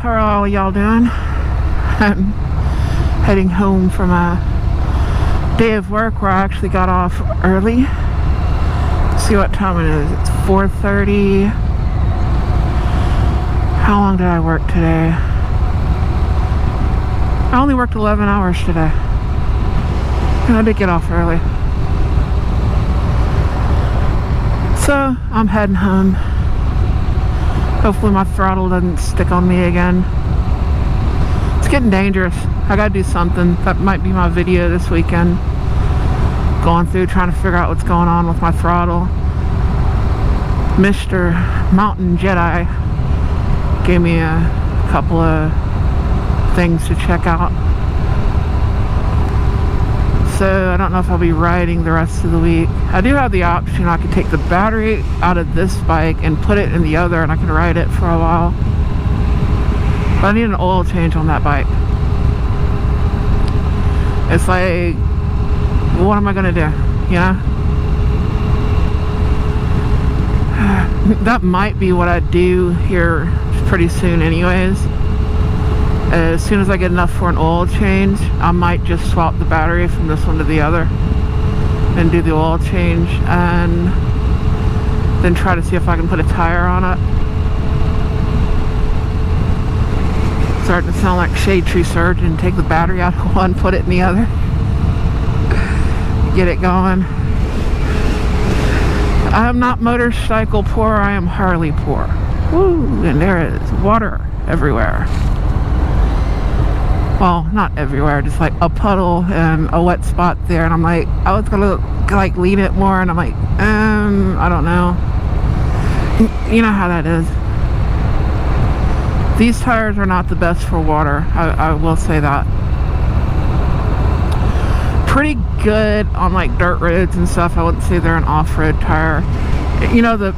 how are all y'all doing? I'm heading home from a day of work where I actually got off early. Let's see what time it is. It's 4:30. How long did I work today? I only worked 11 hours today. I did get off early. So I'm heading home. Hopefully my throttle doesn't stick on me again. It's getting dangerous. I gotta do something. That might be my video this weekend. Going through trying to figure out what's going on with my throttle. Mr. Mountain Jedi gave me a couple of things to check out. So I don't know if I'll be riding the rest of the week. I do have the option. I could take the battery out of this bike and put it in the other, and I can ride it for a while. But I need an oil change on that bike. It's like, what am I gonna do? You know? That might be what I do here pretty soon anyways. As soon as I get enough for an oil change, I might just swap the battery from this one to the other and do the oil change, and then try to see if I can put a tire on it. Starting to sound like Shade Tree Surgeon. Take the battery out of one, put it in the other, get it going. I am not motorcycle poor, I am Harley poor. Woo! And there is water everywhere. Well, not everywhere, just like a puddle and a wet spot there, and I'm like, I was gonna like lean it more, and I'm like, I don't know. You know how that is. These tires are not the best for water, I will say that. Pretty good on like dirt roads and stuff. I wouldn't say they're an off-road tire. You know, the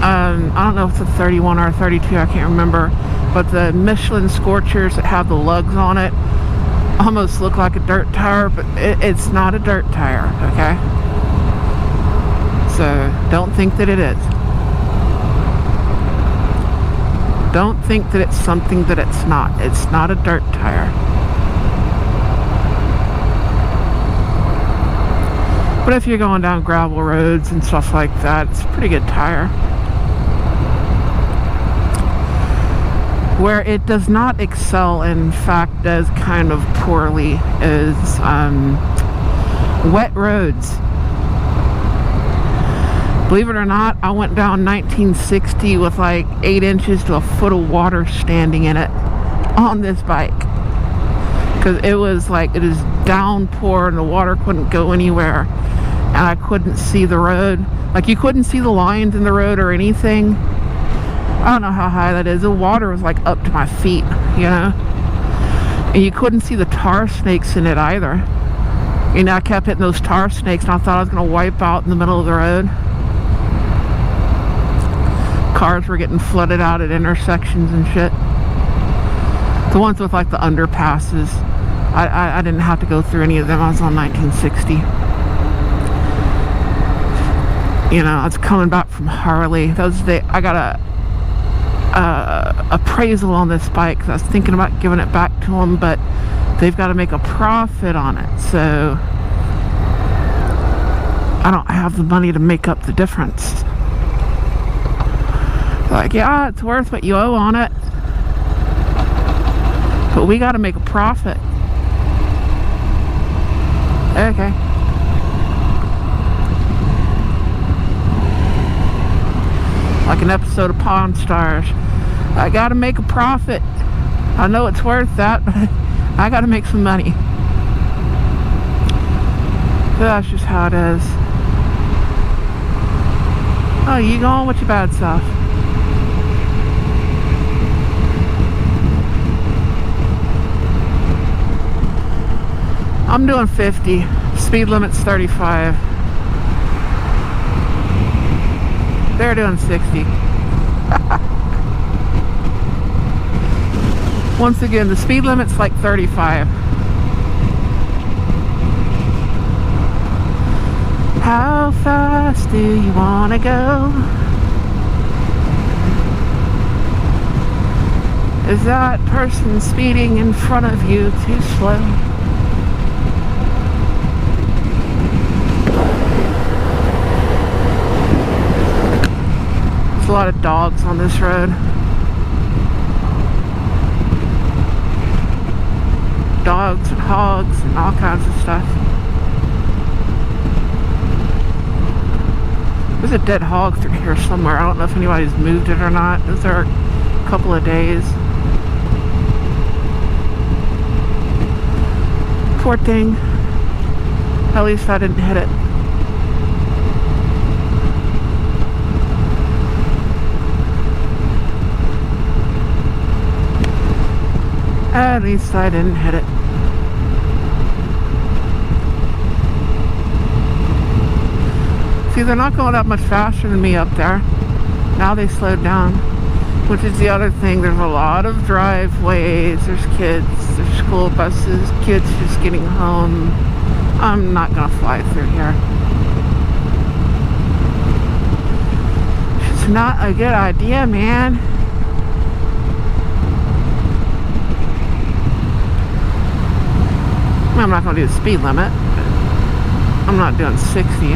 I don't know if it's a 31 or a 32, I can't remember, but the Michelin Scorchers that have the lugs on it almost look like a dirt tire, but it's not a dirt tire, okay? So don't think that it is. Don't think that it's something that it's not. It's not a dirt tire. But if you're going down gravel roads and stuff like that, it's a pretty good tire. Where it does not excel, in fact does kind of poorly, is wet roads. Believe it or not, I went down 1960 with like 8 inches to a foot of water standing in it on this bike. Because it was like, it is downpour and the water couldn't go anywhere. And I couldn't see the road. Like, you couldn't see the lines in the road or anything. I don't know how high that is. The water was like up to my feet, you know? And you couldn't see the tar snakes in it either. You know, I kept hitting those tar snakes and I thought I was going to wipe out in the middle of the road. Cars were getting flooded out at intersections and shit. The ones with like the underpasses. I didn't have to go through any of them. I was on 1960. You know, I was coming back from Harley. I got a appraisal on this bike because I was thinking about giving it back to them, but they've got to make a profit on it, so I don't have the money to make up the difference. Like, yeah, it's worth what you owe on it, but we got to make a profit. Okay. Like an episode of Pawn Stars. I gotta make a profit. I know it's worth that, but I gotta make some money. That's just how it is. Oh, you going with your bad self? I'm doing 50. Speed limit's 35. They're doing 60. Once again, the speed limit's like 35. How fast do you want to go? Is that person speeding in front of you too slow? There's a lot of dogs on this road. Dogs and hogs and all kinds of stuff. There's a dead hog through here somewhere. I don't know if anybody's moved it or not. It was there a couple of days. Poor thing. At least I didn't hit it. At least I didn't hit it. See, they're not going up much faster than me up there. Now they slowed down, which is the other thing. There's a lot of driveways, there's kids, there's school buses, kids just getting home. I'm not gonna fly through here. It's not a good idea, man. I'm not going to do the speed limit. I'm not doing 60.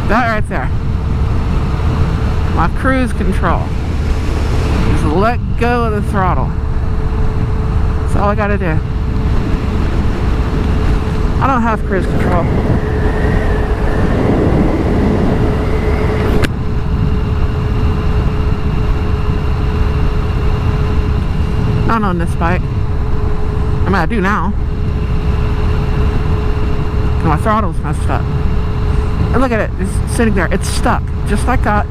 That right there. My cruise control. Just let go of the throttle. That's all I got to do. I don't have cruise control. Not on this bike. I mean, I do now. My throttle's messed up. And look at it, it's sitting there. It's stuck, just like that.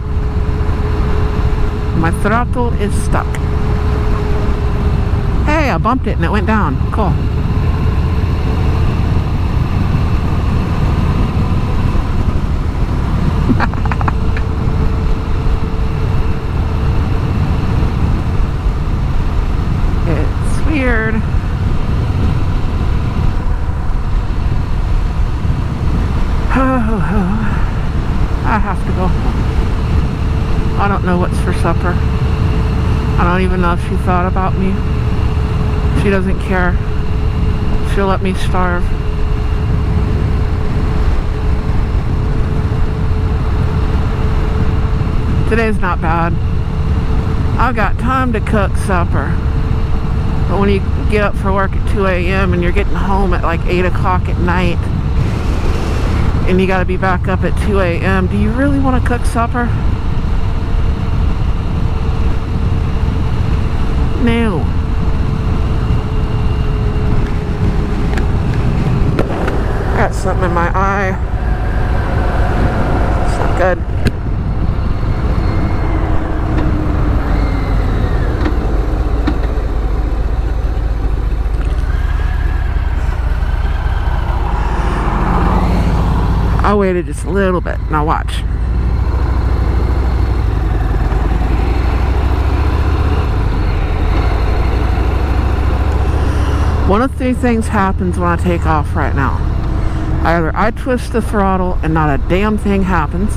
My throttle is stuck. Hey, I bumped it and it went down. Cool. Weird. I have to go home. I don't know what's for supper. I don't even know if she thought about me. She doesn't care. She'll let me starve. Today's not bad. I've got time to cook supper. But when you get up for work at 2 a.m. and you're getting home at like 8 o'clock at night and you got to be back up at 2 a.m., do you really want to cook supper? No. I got something in my eye. It's not good. I waited just a little bit. Now watch. One of three things happens when I take off right now. Either I twist the throttle and not a damn thing happens.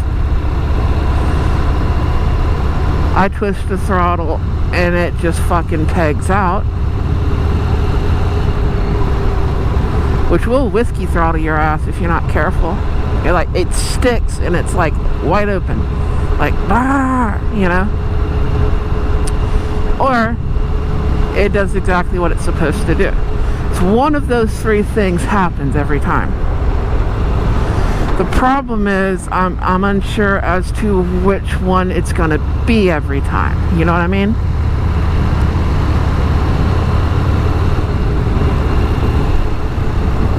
I twist the throttle and it just fucking pegs out. Which will whiskey throttle your ass if you're not careful. You're like, it sticks and it's like wide open. Like, bah, you know? Or it does exactly what it's supposed to do. So one of those three things happens every time. The problem is I'm unsure as to which one it's going to be every time. You know what I mean?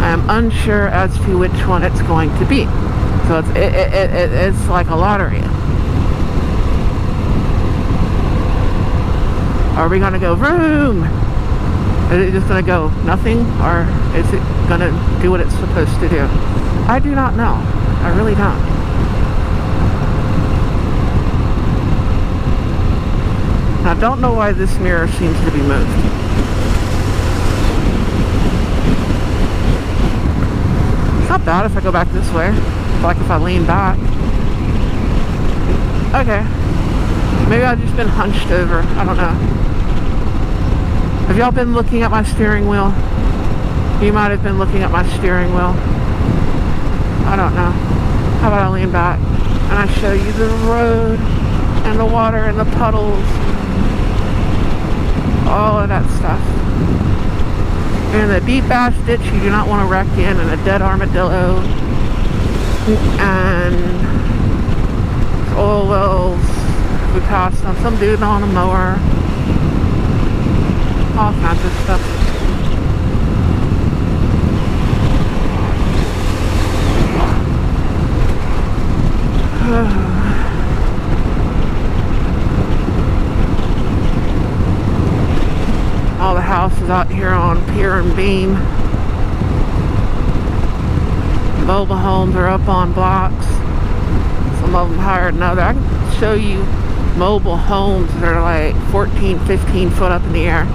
I'm unsure as to which one it's going to be. So it's like a lottery. Are we going to go vroom? Is it just going to go nothing? Or is it going to do what it's supposed to do? I do not know. I really don't. I don't know why this mirror seems to be moved. It's not bad if I go back this way. Like if I lean back. Okay. Maybe I've just been hunched over. I don't know. Have y'all been looking at my steering wheel? You might have been looking at my steering wheel. I don't know. How about I lean back and I show you the road and the water and the puddles, all of that stuff. And the deep ass ditch you do not want to wreck in, and a dead armadillo, and oil wells. We passed on some dude on a mower, all kinds of stuff. All the houses out here on Pier and Beam. Mobile homes are up on blocks. Some of them higher than others. I can show you mobile homes that are like 14, 15 foot up in the air,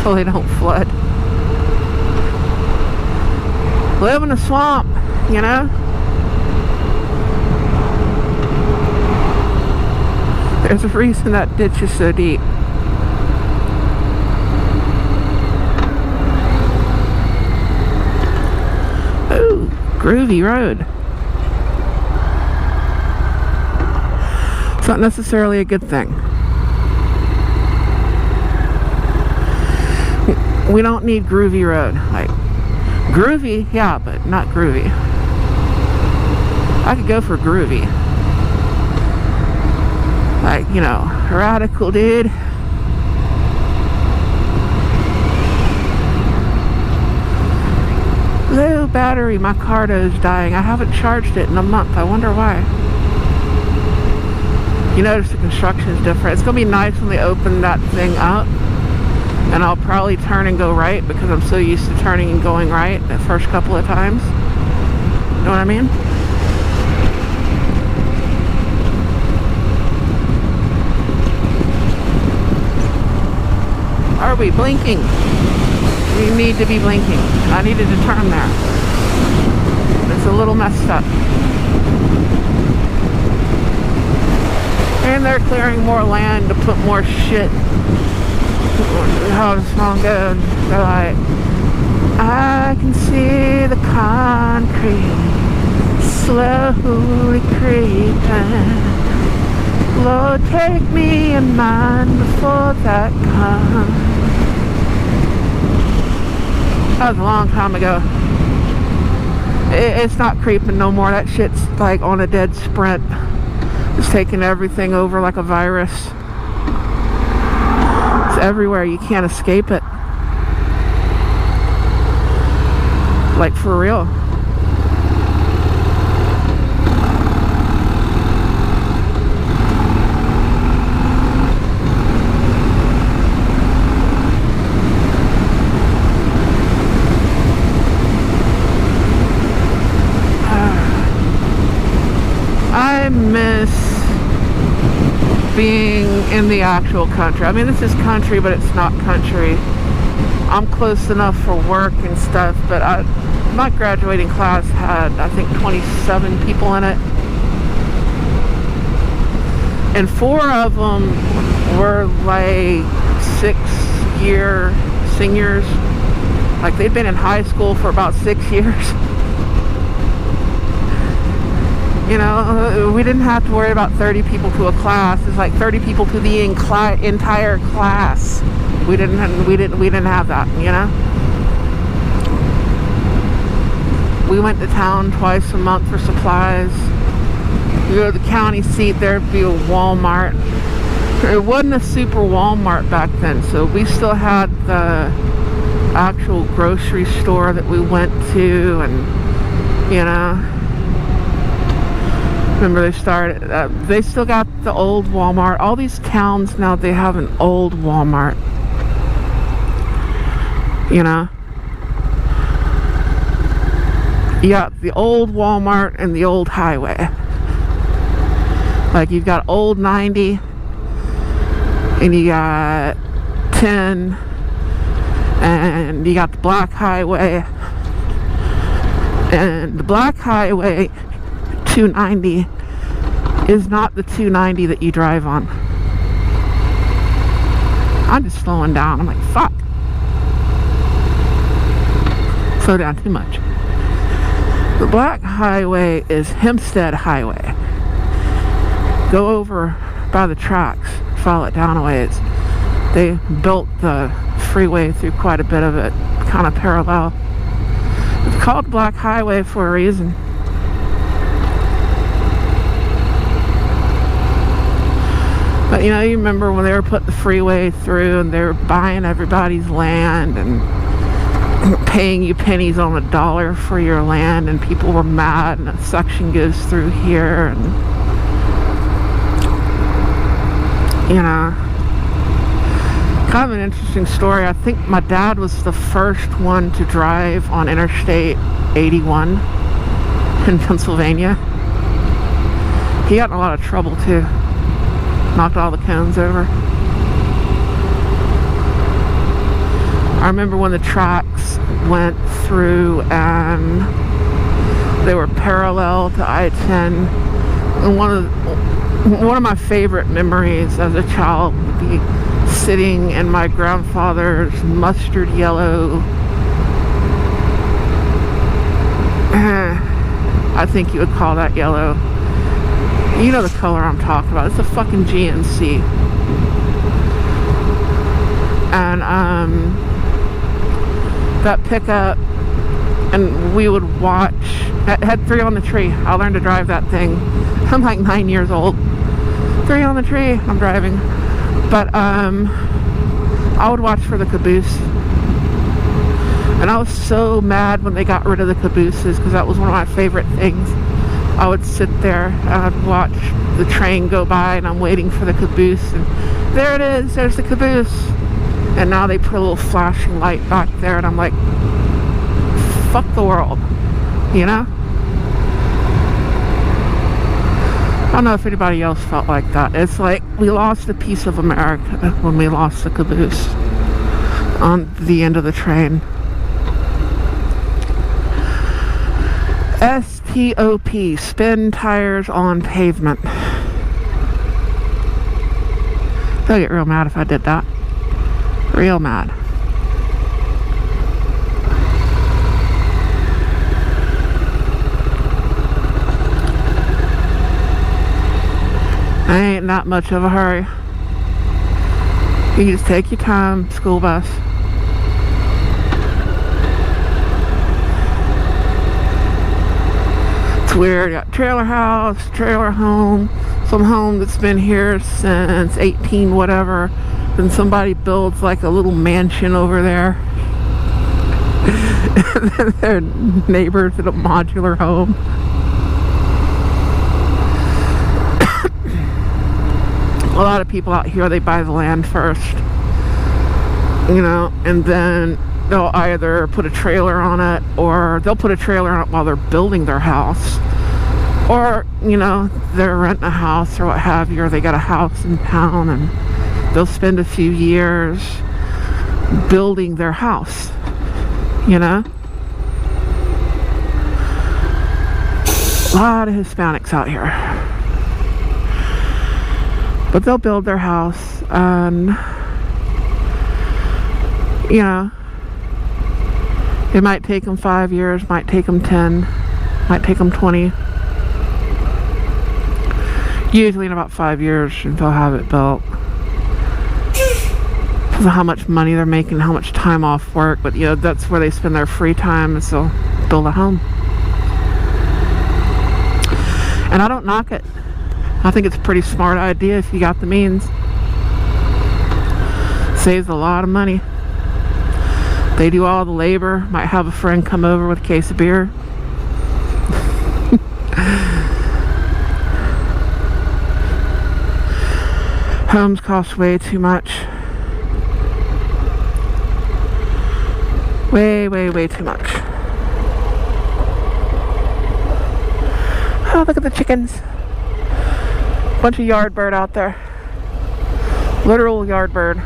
so they don't flood. Live in a swamp, you know? There's a reason that ditch is so deep. Ooh, groovy road. It's not necessarily a good thing. We don't need groovy road. Like, groovy, yeah, but not groovy. I could go for groovy. Like, you know, radical, dude. Low battery, my Cardo's dying. I haven't charged it in a month. I wonder why. You notice the construction is different. It's gonna be nice when they open that thing up, and I'll probably turn and go right because I'm so used to turning and going right the first couple of times. You know what I mean? Are we blinking? We need to be blinking. I needed to turn there. It's a little messed up. And they're clearing more land to put more shit. How the song goes, they're like, I can see the concrete slowly creeping. Lord, take me in mind before that comes. That was a long time ago. It's not creeping no more. That shit's like on a dead sprint. It's taking everything over like a virus. It's everywhere. You can't escape it. Like, for real. I miss being in the actual country. I mean, this is country, but it's not country. I'm close enough for work and stuff, but my graduating class had, I think, 27 people in it. And 4 of them were like 6-year seniors. Like, they'd been in high school for about 6 years. You know, we didn't have to worry about 30 people to a class. It's like 30 people to the entire class. We didn't have that, you know. We went to town twice a month for supplies. We go to the county seat, there'd be a Walmart. It wasn't a super Walmart back then, so we still had the actual grocery store that we went to, and, you know. Remember, they still got the old Walmart. All these towns now, they have an old Walmart. You know? You got the old Walmart and the old highway. Like, you've got old 90, and you got 10, and you got the black highway. And the black highway, 290, is not the 290 that you drive on. I'm just slowing down. I'm like, fuck. Slow down too much. The Black Highway is Hempstead Highway. Go over by the tracks, follow it down a ways. They built the freeway through quite a bit of it, kind of parallel. It's called Black Highway for a reason. But you know, you remember when they were putting the freeway through and they were buying everybody's land and paying you pennies on the dollar for your land, and people were mad, and a section goes through here, and you know, kind of an interesting story. I think my dad was the first one to drive on Interstate 81 in Pennsylvania. He got in a lot of trouble too. Knocked all the cones over. I remember when the tracks went through and they were parallel to I-10. And one of my favorite memories as a child would be sitting in my grandfather's mustard yellow, I think you would call that yellow. You know the color I'm talking about. It's a fucking GMC. And that pickup, and we would watch. It had 3 on the tree. I learned to drive that thing. I'm like 9 years old. 3 on the tree. I'm driving. But I would watch for the caboose. And I was so mad when they got rid of the cabooses, because that was one of my favorite things. I would sit there and I'd watch the train go by, and I'm waiting for the caboose, and there it is, there's the caboose. And now they put a little flashing light back there, and I'm like, fuck the world, you know? I don't know if anybody else felt like that. It's like we lost a piece of America when we lost the caboose on the end of the train. STOP, spin tires on pavement. They'll get real mad if I did that. Real mad. I ain't that much of a hurry. You just take your time, school bus. It's weird. You got trailer house, trailer home, some home that's been here since 18 whatever. Then somebody builds like a little mansion over there. And then their neighbors at a modular home. A lot of people out here, they buy the land first, you know, and then they'll either put a trailer on it, or they'll put a trailer on it while they're building their house, or, you know, they're renting a house or what have you, or they got a house in town and they'll spend a few years building their house, you know. A lot of Hispanics out here. But they'll build their house, and, you know, it might take them 5 years, might take them 10, might take them 20. Usually in about 5 years, they'll have it built. Because of how much money they're making, how much time off work, but, you know, that's where they spend their free time, is they'll build a home. And I don't knock it. I think it's a pretty smart idea if you got the means. Saves a lot of money. They do all the labor. Might have a friend come over with a case of beer. Homes cost way too much. Way, way, way too much. Oh, look at the chickens. Bunch of yard bird out there. Literal yard bird.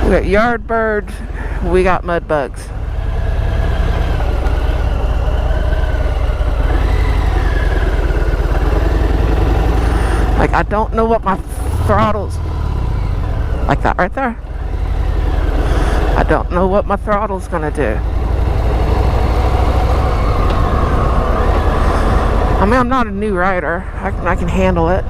We got yard birds. We got mud bugs. Like, I don't know what my throttle's like that right there. I don't know what my throttle's gonna do. I mean, I'm not a new rider. I can handle it.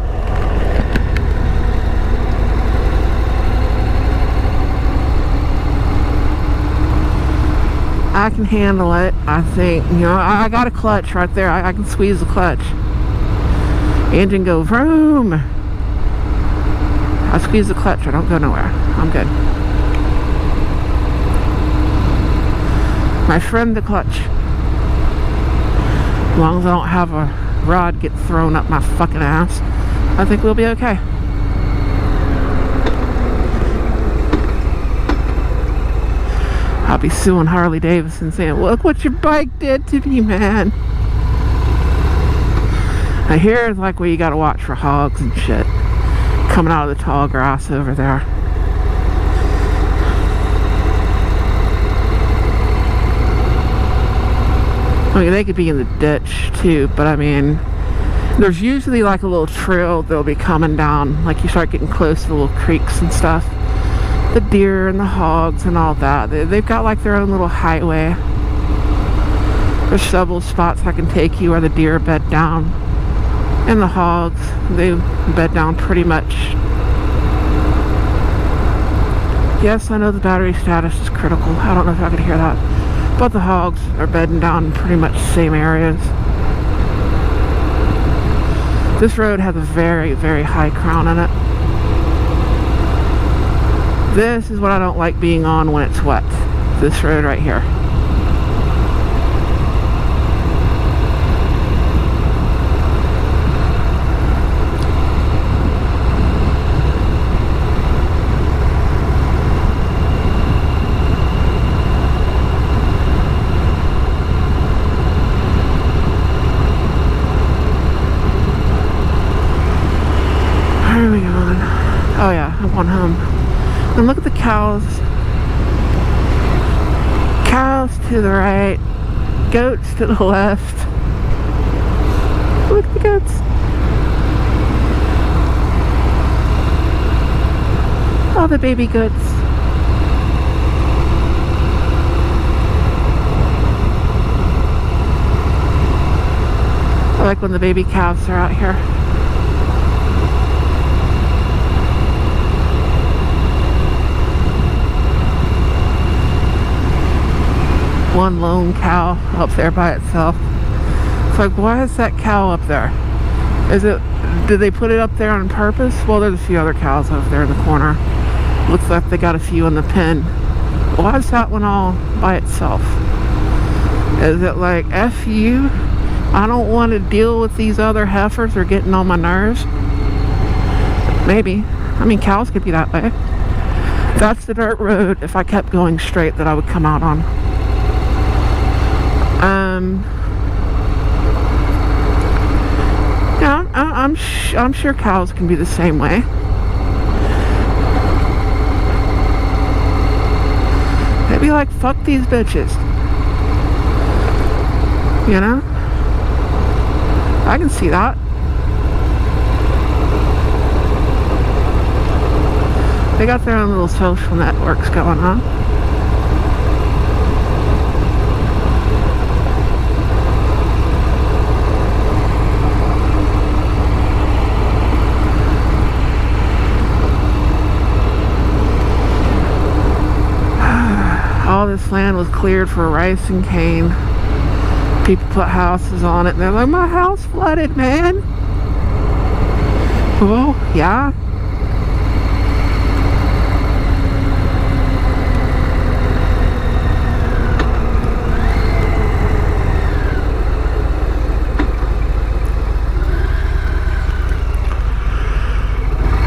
I can handle it. I think, you know, I got a clutch right there. I can squeeze the clutch. Engine go vroom. I squeeze the clutch. I don't go nowhere. I'm good. My friend, the clutch. As long as I don't have a rod get thrown up my fucking ass, I think we'll be okay. I'll be suing Harley Davidson saying, look what your bike did to me, man. Now here's like where you gotta watch for hogs and shit coming out of the tall grass over there. I mean, they could be in the ditch too, but I mean, there's usually like a little trail they'll be coming down, like you start getting close to the little creeks and stuff. The deer and the hogs and all that. They've got like their own little highway. There's several spots I can take you where the deer bed down. And the hogs, they bed down pretty much. Yes, I know the battery status is critical. I don't know if I could hear that. But the hogs are bedding down in pretty much the same areas. This road has a very, very high crown in it. This is what I don't like being on when it's wet. This road right here. Where are we going? Oh yeah, I'm going home. And look at the cows. Cows to the right, goats to the left. Look at the goats. All the baby goats. I like when the baby calves are out here. One lone cow up there by itself. It's like, why is that cow up there? Did they put it up there on purpose? Well, there's a few other cows over there in the corner. Looks like they got a few in the pen. Why is that one all by itself? Is it like, F you? I don't want to deal with these other heifers. They're getting on my nerves. Maybe. I mean, cows could be that way. That's the dirt road, if I kept going straight, that I would come out on. Yeah, I'm sure cows can be the same way. They'd be like, fuck these bitches. You know? I can see that. They got their own little social networks going on. All this land was cleared for rice and cane. People put houses on it and they're like, my house flooded, man. Well, yeah.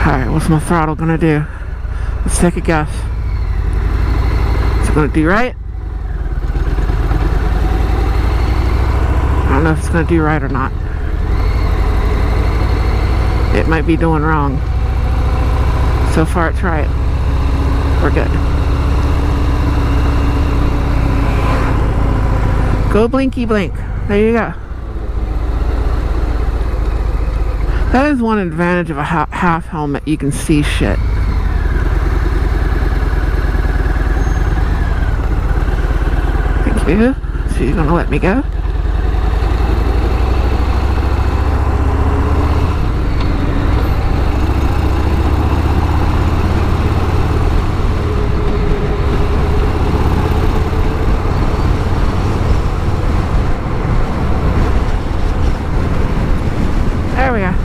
Alright, what's my throttle gonna do? Let's take a guess. Is it gonna do right? I don't know if it's gonna do right or not. It might be doing wrong. So far it's right. We're good. Go blinky blink. There you go. That is one advantage of a half helmet. You can see shit. Thank you. So you're gonna let me go? There we are.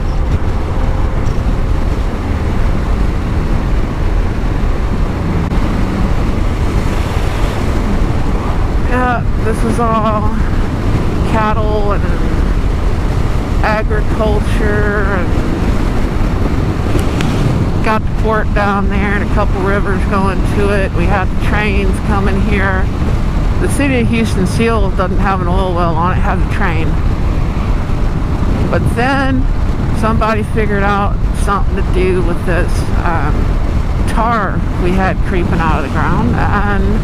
This is all cattle and agriculture, and got the port down there and a couple rivers going to it. We had the trains coming here. The city of Houston still doesn't have an oil well on it, it has a train. But then somebody figured out something to do with this tar we had creeping out of the ground, and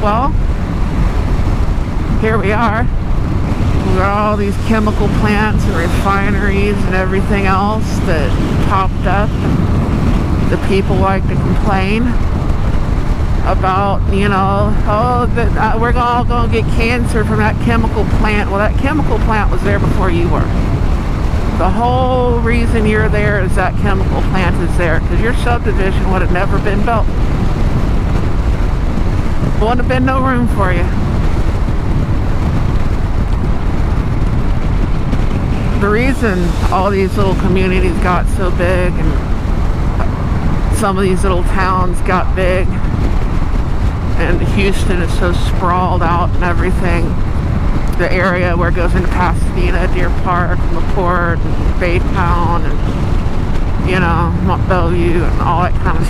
well, here we are. We've got all these chemical plants and refineries and everything else that popped up. The people like to complain about, you know, oh, that we're all going to get cancer from that chemical plant. Well, that chemical plant was there before you were. The whole reason you're there is that chemical plant is there, because your subdivision would have never been built. There wouldn't have been no room for you. The reason all these little communities got so big and some of these little towns got big and Houston is so sprawled out and everything, the area where it goes into Pasadena, Deer Park, and LaPorte, and Baytown, and, you know, Mont Bellevue, and all that kind of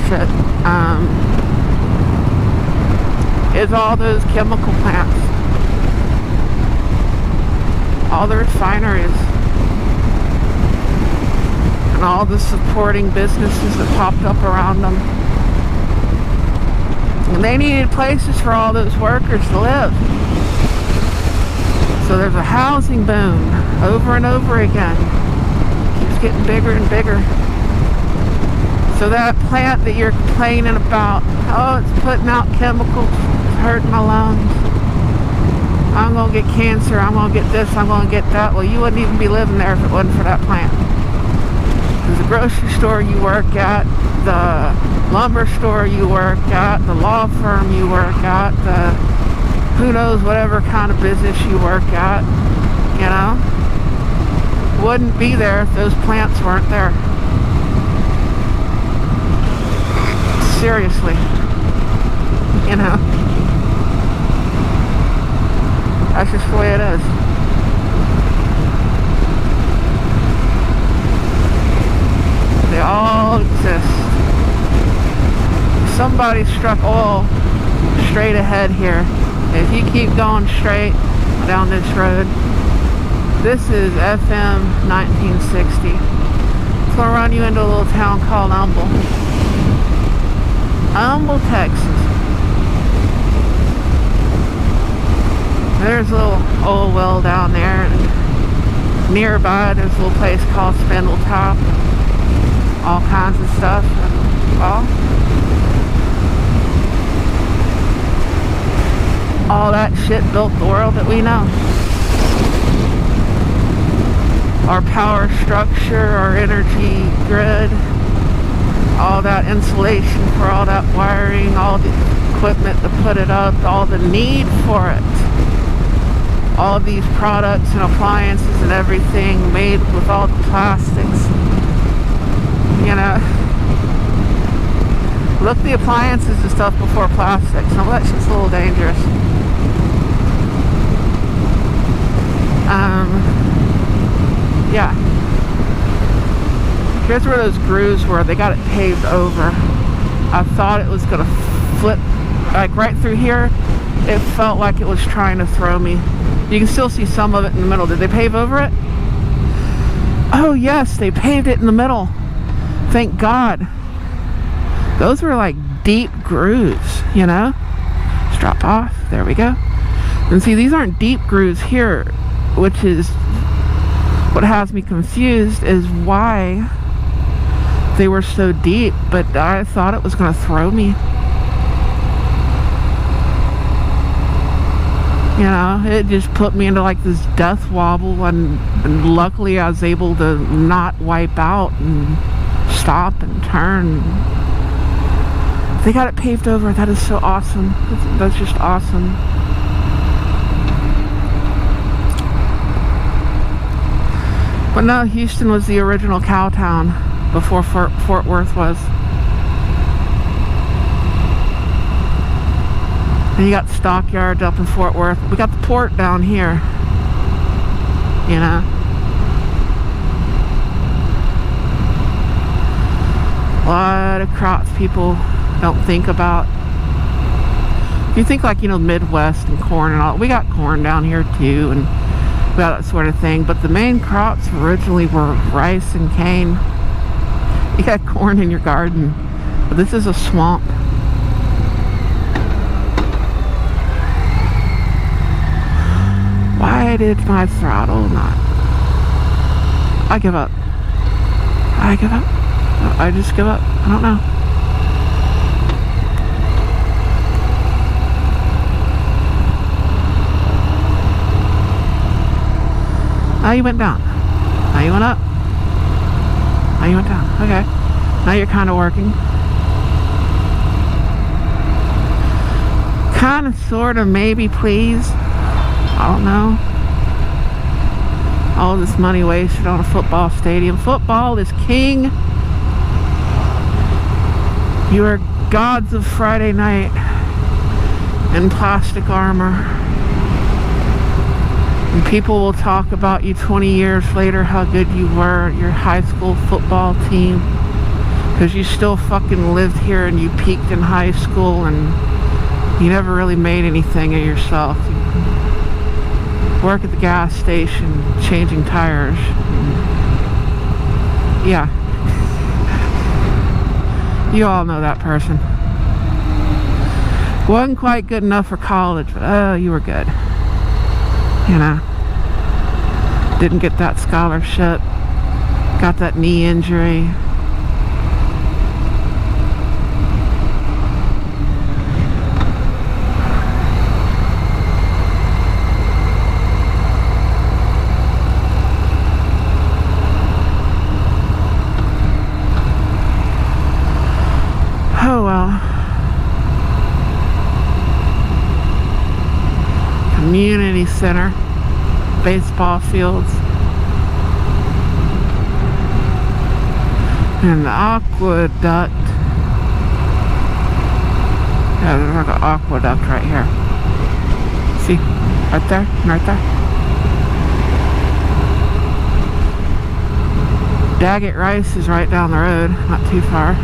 shit, is all those chemical plants, all the refineries, and all the supporting businesses that popped up around them. And they needed places for all those workers to live. So there's a housing boom over and over again. It keeps getting bigger and bigger. So that plant that you're complaining about, oh, it's putting out chemicals, it's hurting my lungs, I'm going to get cancer, I'm going to get this, I'm going to get that. Well, you wouldn't even be living there if it wasn't for that plant. The grocery store you work at, the lumber store you work at, the law firm you work at, the who knows whatever kind of business you work at, you know, wouldn't be there if those plants weren't there. Seriously, you know, that's just the way it is. They all exist. Somebody struck oil straight ahead here. If you keep going straight down this road, this is FM 1960. It's gonna run you into a little town called Humble, Texas. There's a little oil well down there, and nearby there's a little place called Spindletop. All kinds of stuff, and, well, all that shit built the world that we know. Our power structure, our energy grid, all that insulation for all that wiring, all the equipment to put it up, all the need for it. All these products and appliances and everything made with all the plastics. You know, look the appliances and stuff before plastics. Now that's just a little dangerous. Yeah. Here's where those grooves were. They got it paved over. I thought it was gonna flip, like right through here. It felt like it was trying to throw me. You can still see some of it in the middle. Did they pave over it? Oh yes, they paved it in the middle. Thank God. Those were like deep grooves, you know? Let's drop off. There we go. And see, these aren't deep grooves here, which is What has me confused is why they were so deep, but I thought it was going to throw me. You know, it just put me into like this death wobble, and luckily I was able to not wipe out and stop and turn. They got it paved over. That is so awesome. That's just awesome. But no, Houston was the original cow town before Fort Worth was. And you got stockyards up in Fort Worth. We got the port down here. You know? A lot of crops people don't think about. You think like, you know, Midwest and corn and all. We got corn down here too, and that sort of thing, but the main crops originally were rice and cane. You got corn in your garden, but this is a swamp. Why did my throttle not? I give up. I give up. I just give up. I don't know. Now you went down. Now you went up. Now you went down. Okay. Now you're kind of working. Kind of, sort of, maybe, please. I don't know. All this money wasted on a football stadium. Football is king. You are gods of Friday night in plastic armor. And people will talk about you 20 years later, how good you were at your high school football team. Because you still fucking lived here and you peaked in high school and you never really made anything of yourself. You work at the gas station, changing tires. Yeah. You all know that person. Wasn't quite good enough for college, but oh, you were good. You know, didn't get that scholarship, got that knee injury. Oh well. Community center, baseball fields, and the aqueduct. Yeah, there's like an aqueduct right here. See? Right there? Right there. Daggett Rice is right down the road, not too far.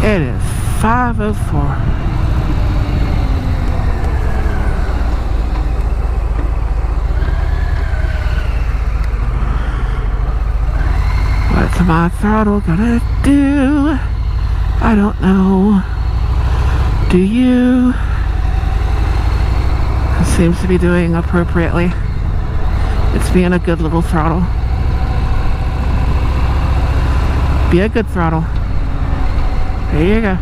It is 5:04. What's my throttle gonna do? I don't know. Do you? It seems to be doing appropriately. It's being a good little throttle. Be a good throttle. There you go.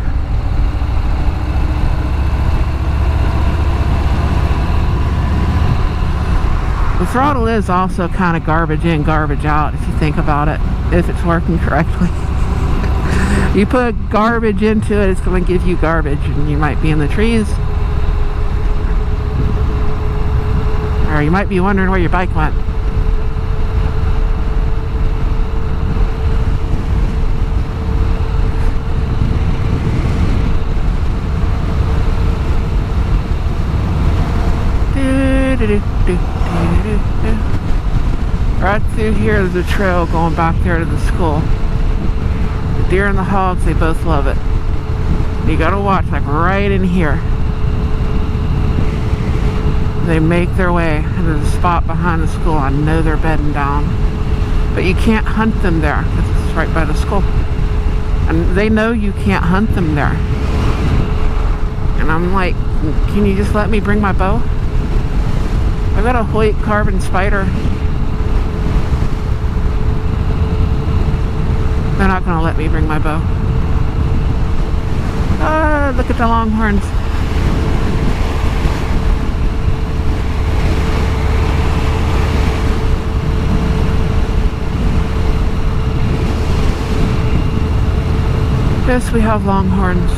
The throttle is also kind of garbage in, garbage out if you think about it, if it's working correctly. You put garbage into it, it's going to give you garbage, and you might be in the trees. Or you might be wondering where your bike went. Right through here there's a trail going back there to the school. The deer and the hogs, they both love it. You gotta watch, like right in here. They make their way into the spot behind the school. I know they're bedding down. But you can't hunt them there because it's right by the school. And they know you can't hunt them there. And I'm like, can you just let me bring my bow? I've got a Hoyt carbon spider. They're not gonna let me bring my bow. Ah, look at the longhorns. Yes, we have longhorns.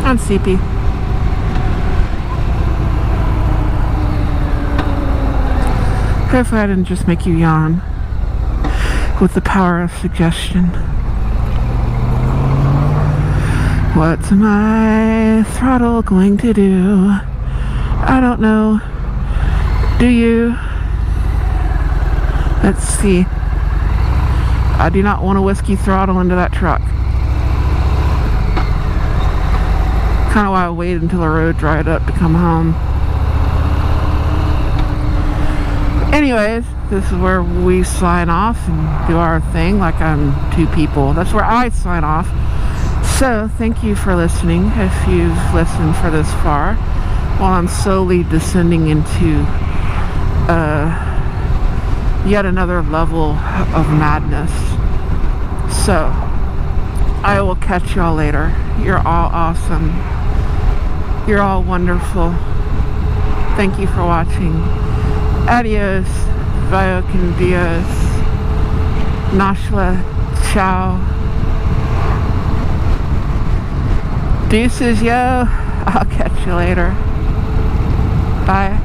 I'm sleepy. Hopefully I didn't just make you yawn with the power of suggestion. What's my throttle going to do? I don't know. Do you? Let's see. I do not want a whiskey throttle into that truck. Kind of why I waited until the road dried up to come home. Anyways, this is where we sign off and do our thing like I'm two people. That's where I sign off. So, thank you for listening, if you've listened for this far, while I'm slowly descending into yet another level of madness. So, I will catch y'all later. You're all awesome. You're all wonderful. Thank you for watching. Adios, vaya con Dios. Nashla, ciao. Deuces, yo. I'll catch you later. Bye.